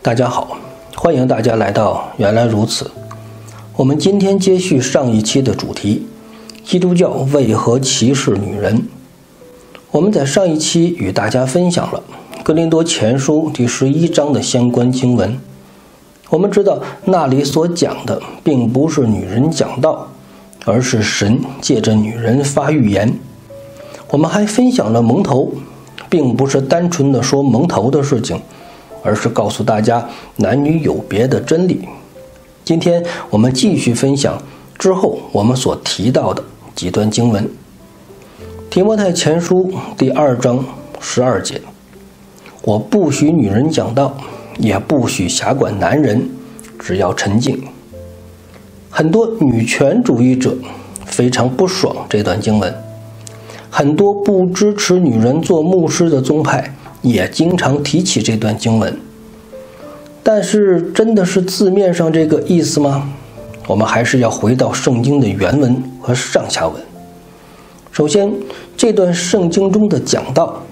大家好，欢迎大家来到原来如此。我们今天接续上一期的主题，基督教为何歧视女人？我们在上一期与大家分享了哥林多前书第11章的相关经文。我们知道那里所讲的并不是女人讲道，而是神借着女人发预言。我们还分享了蒙头，并不是单纯的说蒙头的事情，而是告诉大家男女有别的真理。今天我们继续分享之后我们所提到的几段经文。提摩太前书第2章12节，我不许女人讲道，也不许辖管男人，只要沉静。很多女权主义者非常不爽这段经文，很多不支持女人做牧师的宗派也经常提起这段经文。但是真的是字面上这个意思吗？我们还是要回到圣经的原文和上下文。首先，这段圣经中的讲道，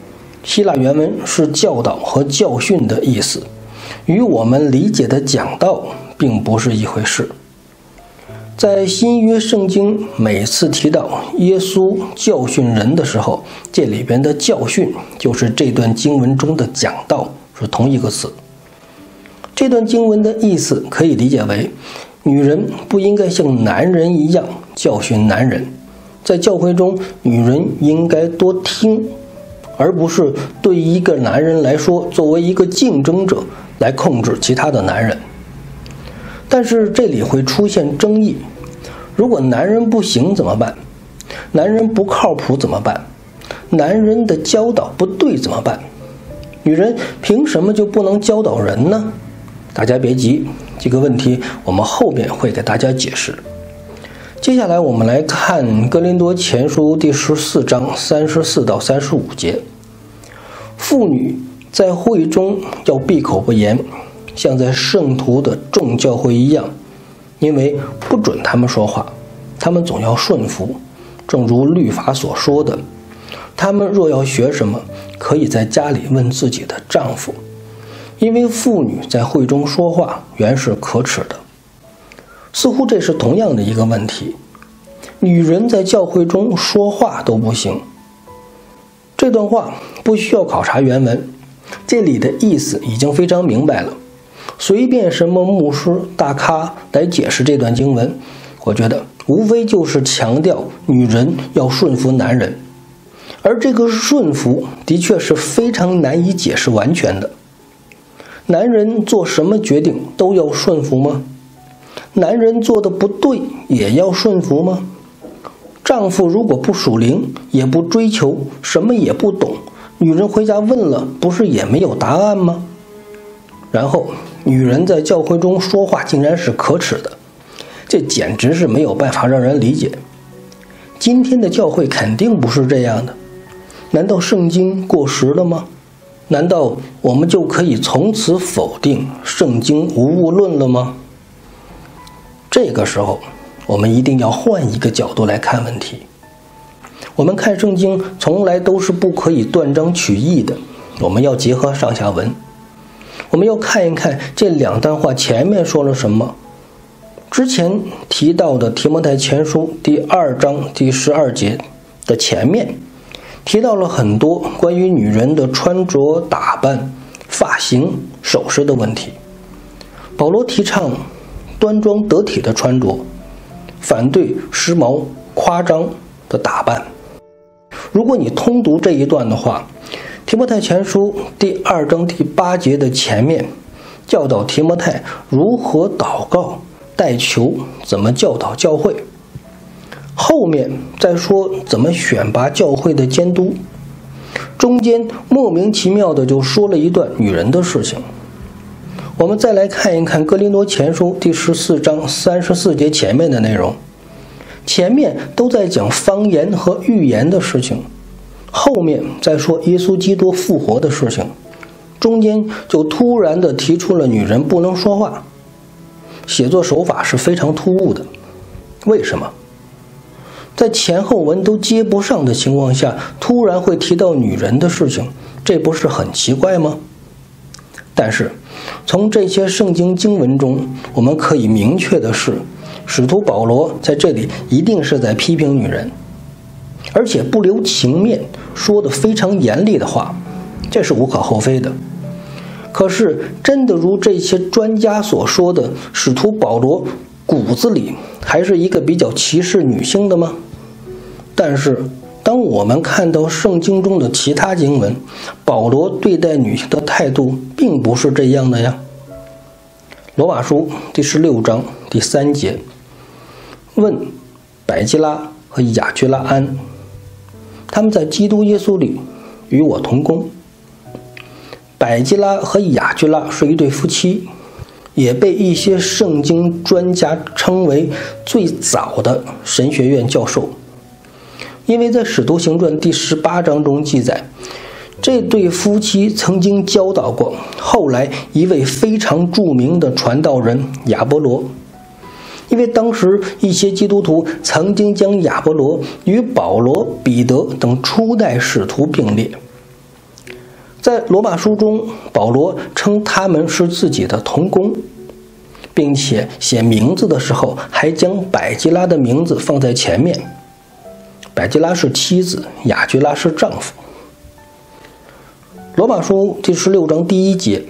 希腊原文是教导和教训的意思，与我们理解的讲道并不是一回事。在新约圣经每次提到耶稣教训人的时候，这里边的教训就是这段经文中的讲道，是同一个词。这段经文的意思可以理解为，女人不应该像男人一样教训男人，在教会中女人应该多听，而不是对一个男人来说作为一个竞争者来控制其他的男人。但是这里会出现争议，如果男人不行怎么办？男人不靠谱怎么办？男人的教导不对怎么办？女人凭什么就不能教导人呢？大家别急，这个问题我们后面会给大家解释。接下来我们来看哥林多前书第14章34到35节。妇女在会中要闭口不言，像在圣徒的众教会一样，因为不准他们说话，他们总要顺服，正如律法所说的，他们若要学什么，可以在家里问自己的丈夫，因为妇女在会中说话原是可耻的。似乎这是同样的一个问题，女人在教会中说话都不行。这段话不需要考察原文，这里的意思已经非常明白了。随便什么牧师大咖来解释这段经文，我觉得无非就是强调女人要顺服男人，而这个顺服的确是非常难以解释完全的。男人做什么决定都要顺服吗？男人做的不对也要顺服吗？丈夫如果不属灵，也不追求，什么也不懂，女人回家问了，不是也没有答案吗？然后女人在教会中说话竟然是可耻的，这简直是没有办法让人理解。今天的教会肯定不是这样的，难道圣经过时了吗？难道我们就可以从此否定圣经无误论了吗？这个时候我们一定要换一个角度来看问题。我们看圣经从来都是不可以断章取义的，我们要结合上下文，我们要看一看这两段话前面说了什么。之前提到的提摩太前书第2章第12节的前面提到了很多关于女人的穿着打扮、发型、首饰的问题。保罗提倡端庄得体的穿着，反对时髦夸张的打扮。如果你通读这一段的话，提摩太前书第2章第8节的前面教导提摩太如何祷告代求，怎么教导教会，后面再说怎么选拔教会的监督，中间莫名其妙的就说了一段女人的事情。我们再来看一看哥林多前书第14章34节前面的内容，前面都在讲方言和预言的事情，后面再说耶稣基督复活的事情，中间就突然的提出了女人不能说话。写作手法是非常突兀的，为什么？在前后文都接不上的情况下，突然会提到女人的事情，这不是很奇怪吗？但是从这些圣经经文中，我们可以明确的是，使徒保罗在这里一定是在批评女人，而且不留情面，说得非常严厉的话，这是无可厚非的。可是真的如这些专家所说的，使徒保罗骨子里还是一个比较歧视女性的吗？但是当我们看到圣经中的其他经文，保罗对待女性的态度并不是这样的呀。罗马书第16章第3节，问百基拉和雅居拉安，他们在基督耶稣里与我同工。百基拉和雅居拉是一对夫妻，也被一些圣经专家称为最早的神学院教授。因为在使徒行传第18章中记载，这对夫妻曾经教导过后来一位非常著名的传道人亚波罗。因为当时一些基督徒曾经将亚波罗与保罗、彼得等初代使徒并列。在罗马书中，保罗称他们是自己的同工，并且写名字的时候还将百基拉的名字放在前面。百基拉是妻子，雅居拉是丈夫。罗马书第16章第1节，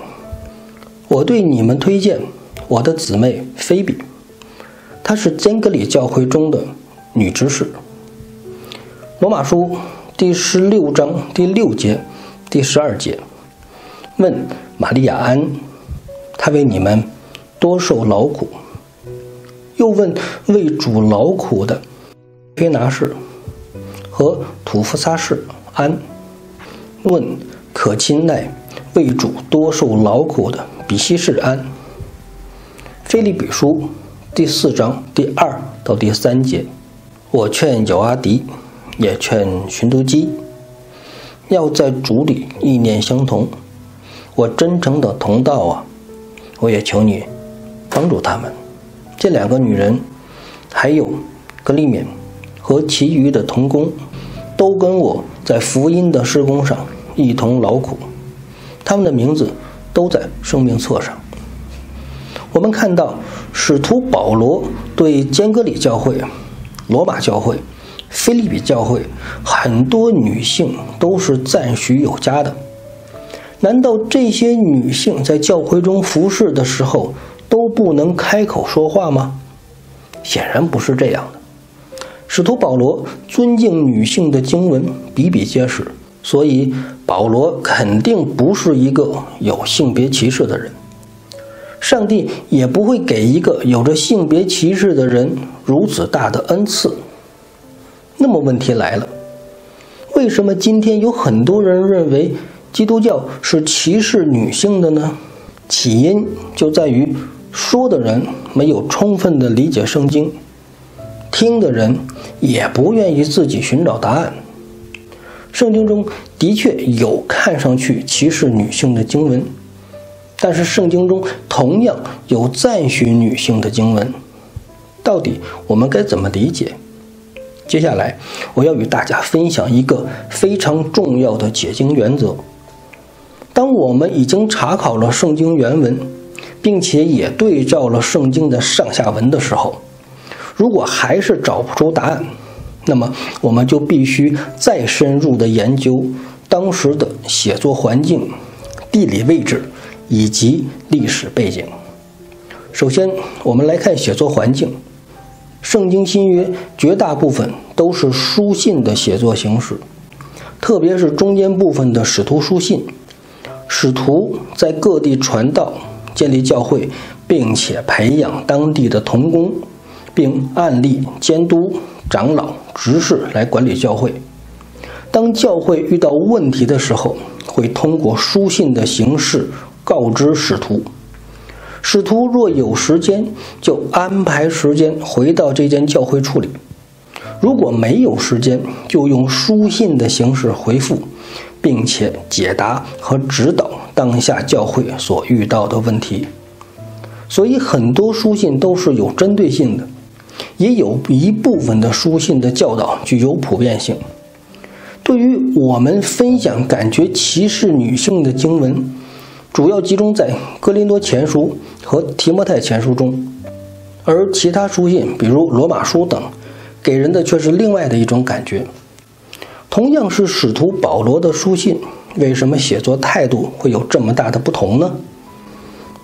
我对你们推荐我的姊妹菲比，她是坚革里教会中的女执事。罗马书第16章第6节第12节，问玛利亚安，她为你们多受劳苦。又问为主劳苦的推拿士和土夫撒士安，问可亲耐为主多受劳苦的比西士安。腓立比书第4章第2到第3节，我劝友阿迪，也劝寻都基，要在主里意念相同。我真诚的同道啊，我也求你帮助他们。这两个女人还有格利勉和其余的同工，都跟我在福音的事工上一同劳苦，他们的名字都在生命册上。我们看到使徒保罗对坚革里教会、罗马教会、腓立比教会很多女性都是赞许有加的。难道这些女性在教会中服侍的时候都不能开口说话吗？显然不是这样的。使徒保罗尊敬女性的经文比比皆是，所以保罗肯定不是一个有性别歧视的人。上帝也不会给一个有着性别歧视的人如此大的恩赐。那么问题来了，为什么今天有很多人认为基督教是歧视女性的呢？起因就在于说的人没有充分的理解圣经，听的人也不愿意自己寻找答案。圣经中的确有看上去歧视女性的经文，但是圣经中同样有赞许女性的经文。到底我们该怎么理解？接下来我要与大家分享一个非常重要的解经原则。当我们已经查考了圣经原文，并且也对照了圣经的上下文的时候，如果还是找不出答案，那么我们就必须再深入的研究当时的写作环境、地理位置以及历史背景。首先我们来看写作环境。圣经新约绝大部分都是书信的写作形式，特别是中间部分的使徒书信。使徒在各地传道，建立教会，并且培养当地的同工，并按立监督长老执事来管理教会。当教会遇到问题的时候，会通过书信的形式告知使徒。使徒若有时间，就安排时间回到这间教会处理；如果没有时间，就用书信的形式回复，并且解答和指导当下教会所遇到的问题。所以很多书信都是有针对性的，也有一部分的书信的教导具有普遍性。对于我们分享感觉歧视女性的经文，主要集中在《哥林多前书》和《提摩太前书》中，而其他书信，比如《罗马书》等，给人的却是另外的一种感觉。同样是使徒保罗的书信，为什么写作态度会有这么大的不同呢？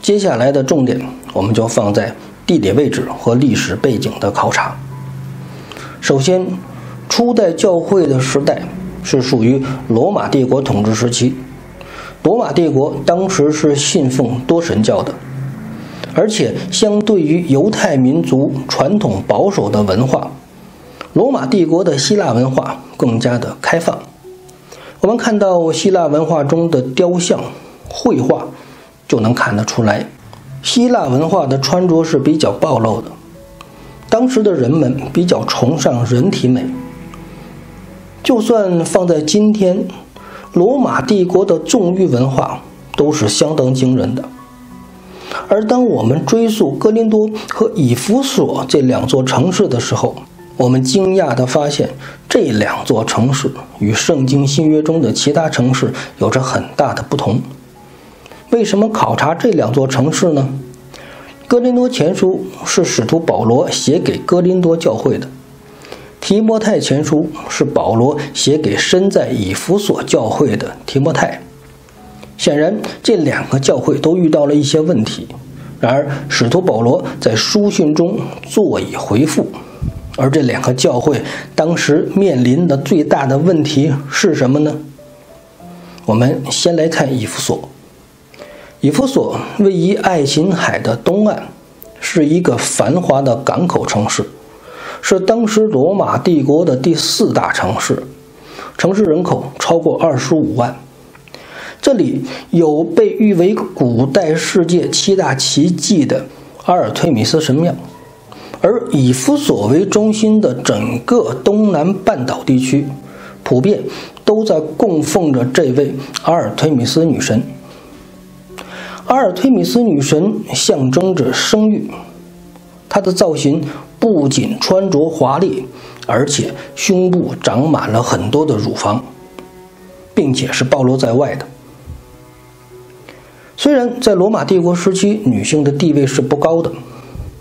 接下来的重点，我们就放在地理位置和历史背景的考察。首先，初代教会的时代是属于罗马帝国统治时期。罗马帝国当时是信奉多神教的，而且相对于犹太民族传统保守的文化，罗马帝国的希腊文化更加的开放。我们看到希腊文化中的雕像、绘画，就能看得出来，希腊文化的穿着是比较暴露的。当时的人们比较崇尚人体美，就算放在今天，罗马帝国的纵欲文化都是相当惊人的。而当我们追溯哥林多和以弗所这两座城市的时候，我们惊讶地发现，这两座城市与圣经新约中的其他城市有着很大的不同。为什么考察这两座城市呢？哥林多前书是使徒保罗写给哥林多教会的，提摩太前书是保罗写给身在以弗所教会的提摩太。显然这两个教会都遇到了一些问题，然而使徒保罗在书信中作以回复。而这两个教会当时面临的最大的问题是什么呢？我们先来看以弗所。以弗所位于爱琴海的东岸，是一个繁华的港口城市，是当时罗马帝国的第4大城市，城市人口超过25万。这里有被誉为古代世界7大奇迹的阿尔忒弥斯神庙，而以弗所为中心的整个东南半岛地区，普遍都在供奉着这位阿尔忒弥斯女神。阿尔忒弥斯女神象征着生育，她的造型不仅穿着华丽，而且胸部长满了很多的乳房，并且是暴露在外的。虽然在罗马帝国时期女性的地位是不高的，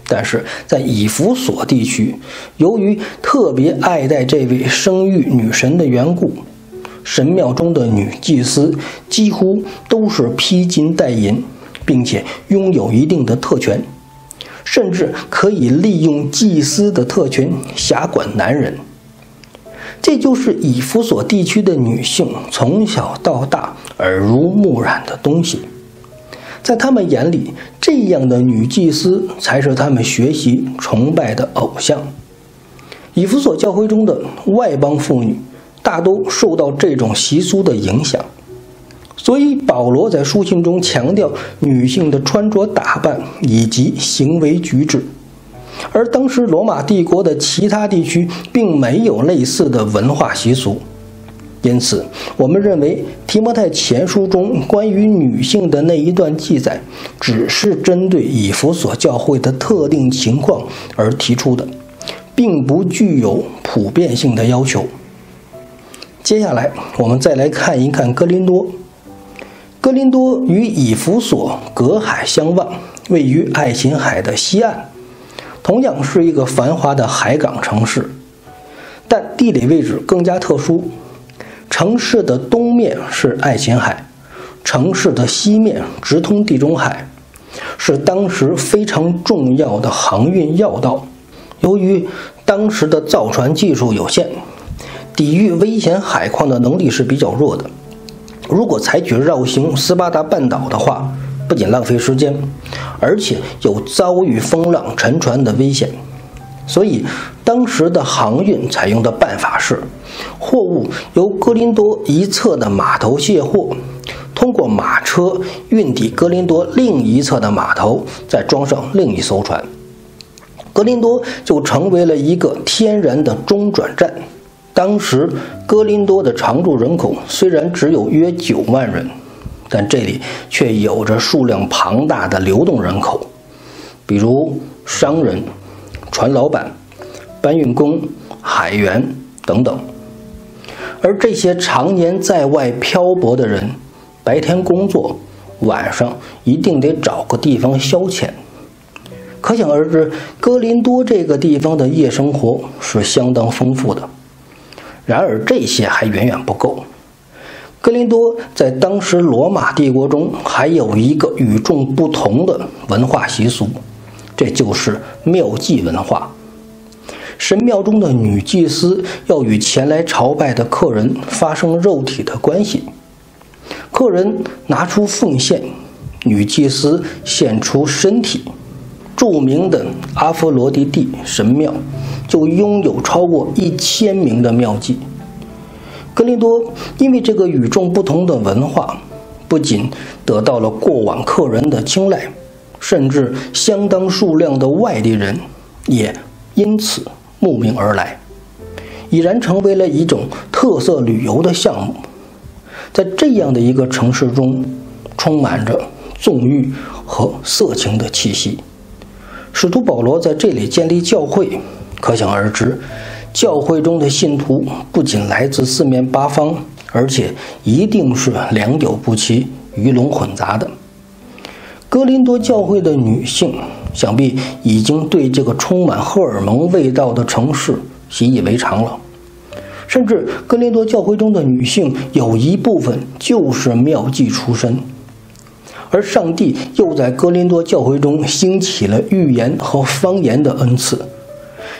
但是在以弗所地区，由于特别爱戴这位生育女神的缘故，神庙中的女祭司几乎都是披金戴银，并且拥有一定的特权，甚至可以利用祭司的特权辖管男人。这就是以弗所地区的女性从小到大耳濡目染的东西。在他们眼里，这样的女祭司才是他们学习崇拜的偶像。以弗所教会中的外邦妇女大都受到这种习俗的影响，所以保罗在书信中强调女性的穿着打扮以及行为举止。而当时罗马帝国的其他地区并没有类似的文化习俗，因此我们认为提摩太前书中关于女性的那一段记载只是针对以弗所教会的特定情况而提出的，并不具有普遍性的要求。接下来我们再来看一看哥林多。哥林多与以弗所隔海相望，位于爱琴海的西岸，同样是一个繁华的海港城市，但地理位置更加特殊。城市的东面是爱琴海，城市的西面直通地中海，是当时非常重要的航运要道。由于当时的造船技术有限，抵御危险海况的能力是比较弱的。如果采取绕行斯巴达半岛的话，不仅浪费时间，而且有遭遇风浪沉船的危险。所以当时的航运采用的办法是，货物由哥林多一侧的码头卸货，通过马车运抵哥林多另一侧的码头，再装上另一艘船。哥林多就成为了一个天然的中转站。当时哥林多的常住人口虽然只有约9万人，但这里却有着数量庞大的流动人口，比如商人、船老板、搬运工、海员等等。而这些常年在外漂泊的人，白天工作，晚上一定得找个地方消遣。可想而知，哥林多这个地方的夜生活是相当丰富的。然而这些还远远不够。哥林多在当时罗马帝国中还有一个与众不同的文化习俗，这就是庙祭文化。神庙中的女祭司要与前来朝拜的客人发生肉体的关系，客人拿出奉献，女祭司献出身体。著名的阿佛罗狄蒂神庙就拥有超过1000名的庙妓。哥林多因为这个与众不同的文化，不仅得到了过往客人的青睐，甚至相当数量的外地人也因此慕名而来，已然成为了一种特色旅游的项目。在这样的一个城市中，充满着纵欲和色情的气息。使徒保罗在这里建立教会，可想而知，教会中的信徒不仅来自四面八方，而且一定是良莠不齐、鱼龙混杂的。哥林多教会的女性想必已经对这个充满荷尔蒙味道的城市习以为常了，甚至哥林多教会中的女性有一部分就是庙妓出身。而上帝又在哥林多教会中兴起了预言和方言的恩赐，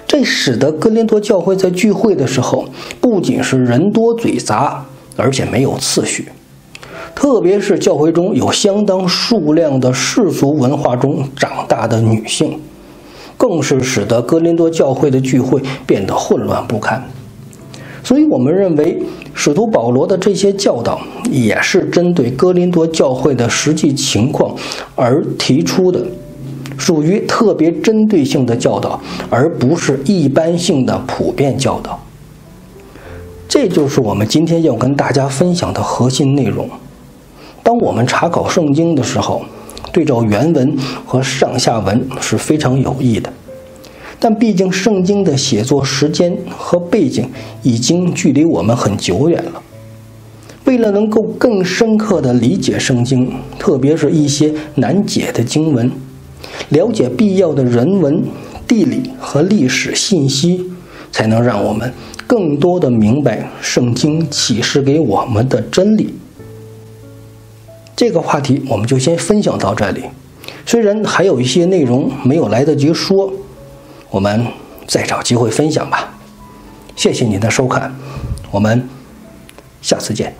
这使得哥林多教会在聚会的时候不仅是人多嘴杂，而且没有次序。特别是教会中有相当数量的世俗文化中长大的女性，更是使得哥林多教会的聚会变得混乱不堪。所以我们认为使徒保罗的这些教导也是针对哥林多教会的实际情况而提出的，属于特别针对性的教导，而不是一般性的普遍教导。这就是我们今天要跟大家分享的核心内容。当我们查考圣经的时候，对照原文和上下文是非常有益的。但毕竟圣经的写作时间和背景已经距离我们很久远了。为了能够更深刻地理解圣经，特别是一些难解的经文，了解必要的人文、地理和历史信息，才能让我们更多地明白圣经启示给我们的真理。这个话题我们就先分享到这里，虽然还有一些内容没有来得及说，我们再找机会分享吧。谢谢您的收看，我们下次见。